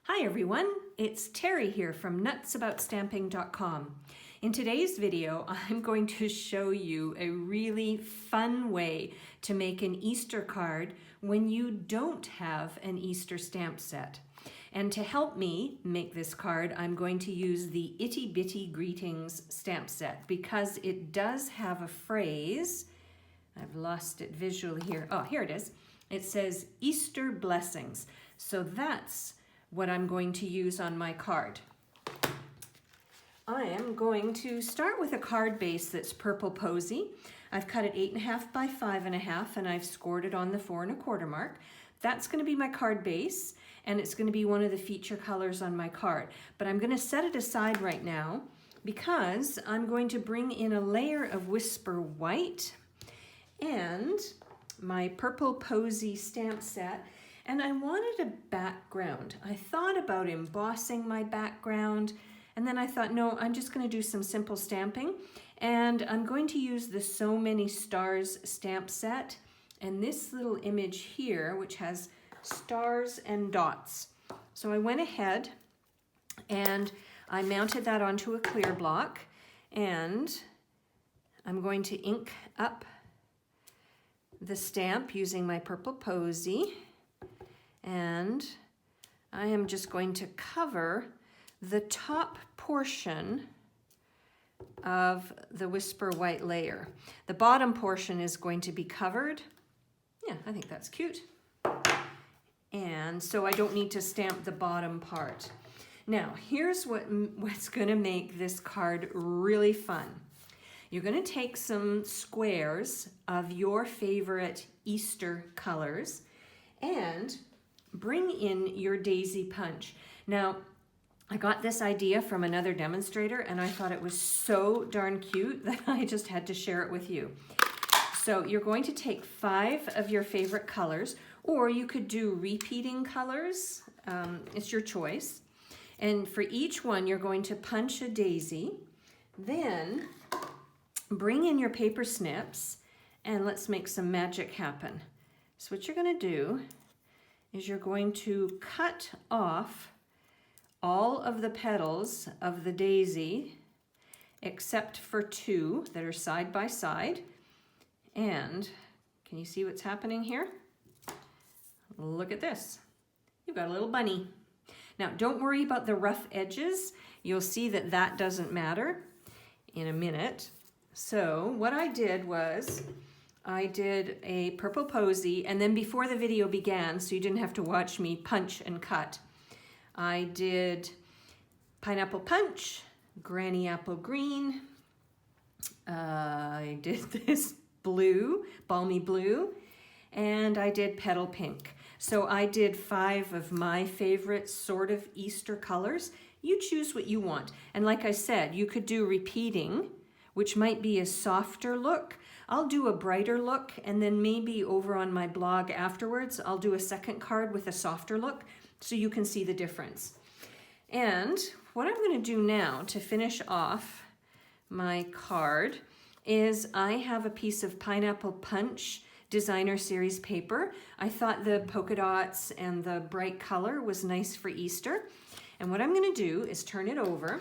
Hi everyone, it's Terry here from nutsaboutsstamping.com. In today's video, I'm going to show you a really fun way to make an Easter card when you don't have an Easter stamp set. And to help me make this card, I'm going to use the Itty Bitty Greetings stamp set because it does have a phrase. I've lost it visually here. Oh, here it is. It says Easter blessings. So that's what I'm going to use on my card. I am going to start with a card base that's purple posy. I've cut it 8.5 by 5.5 and I've scored it on the 4 1/4 mark. That's going to be my card base and it's going to be one of the feature colors on my card. But I'm going to set it aside right now because I'm going to bring in a layer of Whisper White and my purple posy stamp set. And I wanted a background. I thought about embossing my background, and then I thought, no, I'm just going to do some simple stamping. And I'm going to use the So Many Stars stamp set, and this little image here, which has stars and dots. So I went ahead and I mounted that onto a clear block, and I'm going to ink up the stamp using my purple posy. And I am just going to cover the top portion of the Whisper White layer. The bottom portion is going to be covered. Yeah, I think that's cute. And so I don't need to stamp the bottom part. Now, here's what's going to make this card really fun. You're going to take some squares of your favorite Easter colors and bring in your daisy punch. Now, I got this idea from another demonstrator and I thought it was so darn cute that I just had to share it with you. So you're going to take 5 of your favorite colors, or you could do repeating colors. It's your choice. And for each one, you're going to punch a daisy. Then bring in your paper snips and let's make some magic happen. So what you're going to do is you're going to cut off all of the petals of the daisy except for 2 that are side by side. And can you see what's happening here? Look at this. You've got a little bunny. Now, don't worry about the rough edges. You'll see that that doesn't matter in a minute. So what I did was I did a purple posy, and then before the video began, so you didn't have to watch me punch and cut, I did pineapple punch, granny apple green, I did this blue, balmy blue, and I did petal pink. So I did 5 of my favorite sort of Easter colors. You choose what you want. And like I said, you could do repeating, which might be a softer look. I'll do a brighter look, and then maybe over on my blog afterwards, I'll do a second card with a softer look so you can see the difference. And what I'm going to do now to finish off my card is I have a piece of Pineapple Punch Designer Series paper. I thought the polka dots and the bright color was nice for Easter. And what I'm going to do is turn it over,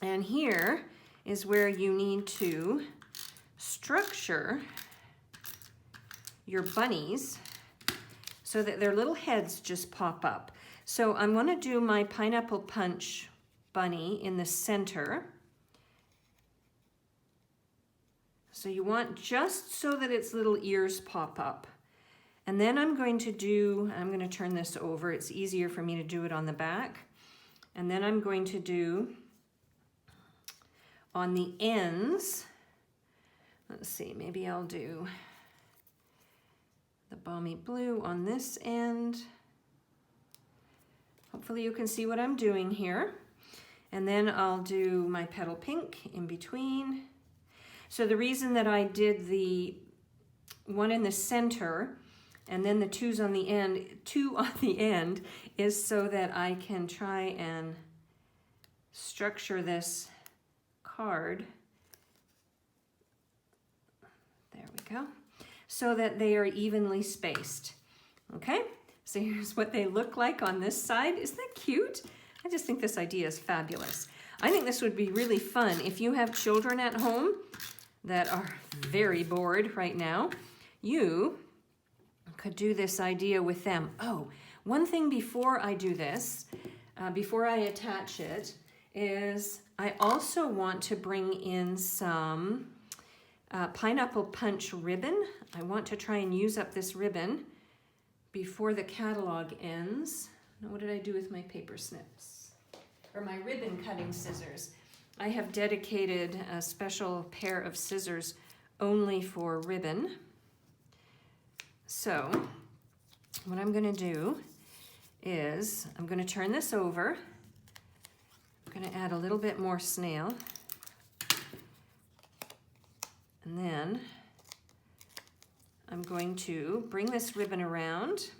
and here is where you need to structure your bunnies so that their little heads just pop up. So I'm going to do my Pineapple Punch bunny in the center. So you want just so that its little ears pop up. And then I'm going to turn this over. It's easier for me to do it on the back. And then I'm going to do on the ends, let's see, maybe I'll do the balmy blue on this end. Hopefully you can see what I'm doing here. And then I'll do my petal pink in between. So the reason that I did the one in the center and then the 2 on the end is so that I can try and structure this card. There we go. So that they are evenly spaced. Okay, So here's what they look like on this side. Isn't that cute? I just think this idea is fabulous. I think this would be really fun if you have children at home that are very bored right now. You could do this idea with them. Oh, one thing before I do this, before I attach it, is I also want to bring in some pineapple punch ribbon. I want to try and use up this ribbon before the catalog ends. Now, what did I do with my paper snips? Or my ribbon cutting scissors. I have dedicated a special pair of scissors only for ribbon. So what I'm going to do is I'm going to turn this over. I'm going to add a little bit more snail. And then I'm going to bring this ribbon around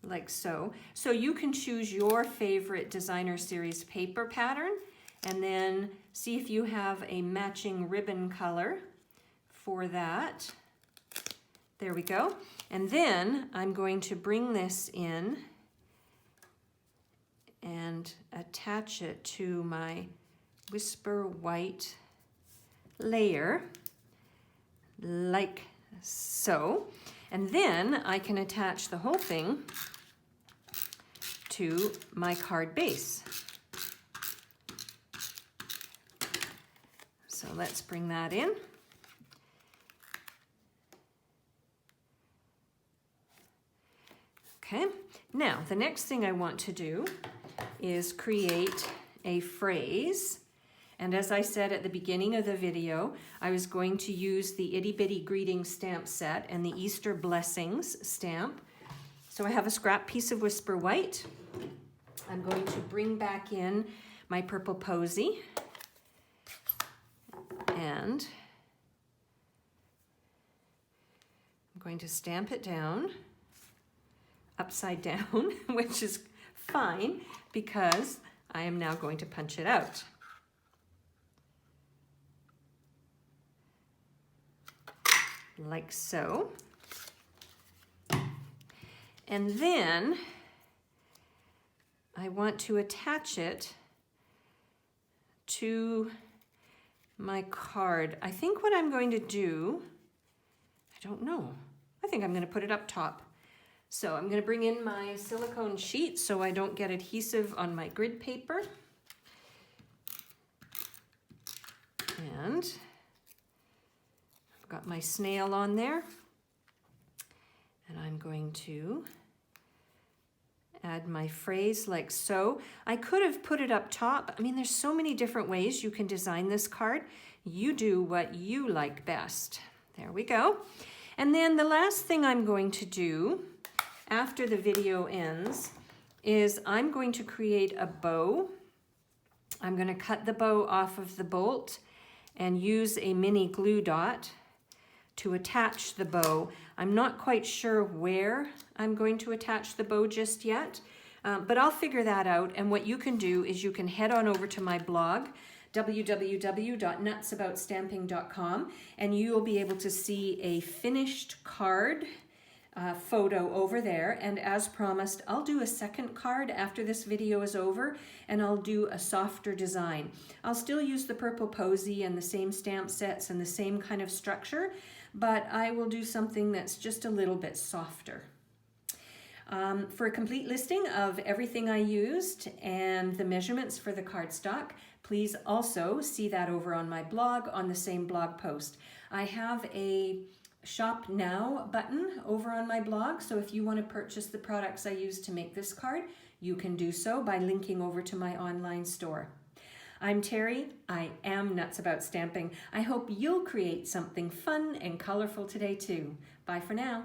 like so. So you can choose your favorite designer series paper pattern and then see if you have a matching ribbon color for that. There we go. And then I'm going to bring this in and attach it to my Whisper White layer like so. And then I can attach the whole thing to my card base. So let's bring that in. Okay, now the next thing I want to do is create a phrase. And as I said at the beginning of the video, I was going to use the Itty Bitty Greeting stamp set and the Easter Blessings stamp. So I have a scrap piece of Whisper White. I'm going to bring back in my purple posy. And I'm going to stamp it down, upside down, which is fine because I am now going to punch it out. Like so. And then I want to attach it to my card. I think what I'm going to do, I don't know. I think I'm going to put it up top. So I'm going to bring in my silicone sheet so I don't get adhesive on my grid paper. And got my snail on there, and I'm going to add my phrase like so. I could have put it up top. I mean, there's so many different ways you can design this card. You do what you like best. There we go. And then the last thing I'm going to do after the video ends is I'm going to create a bow. I'm going to cut the bow off of the bolt and use a mini glue dot to attach the bow. I'm not quite sure where I'm going to attach the bow just yet, but I'll figure that out. And what you can do is you can head on over to my blog, www.nutsaboutsstamping.com, and you will be able to see a finished card photo over there. And as promised, I'll do a second card after this video is over, and I'll do a softer design. I'll still use the purple posy and the same stamp sets and the same kind of structure, but I will do something that's just a little bit softer. For a complete listing of everything I used and the measurements for the cardstock, please also see that over on my blog on the same blog post. I have a Shop Now button over on my blog, so if you want to purchase the products I use to make this card, you can do so by linking over to my online store. I'm Terry. I am Nuts About Stamping. I hope you'll create something fun and colorful today too. Bye for now.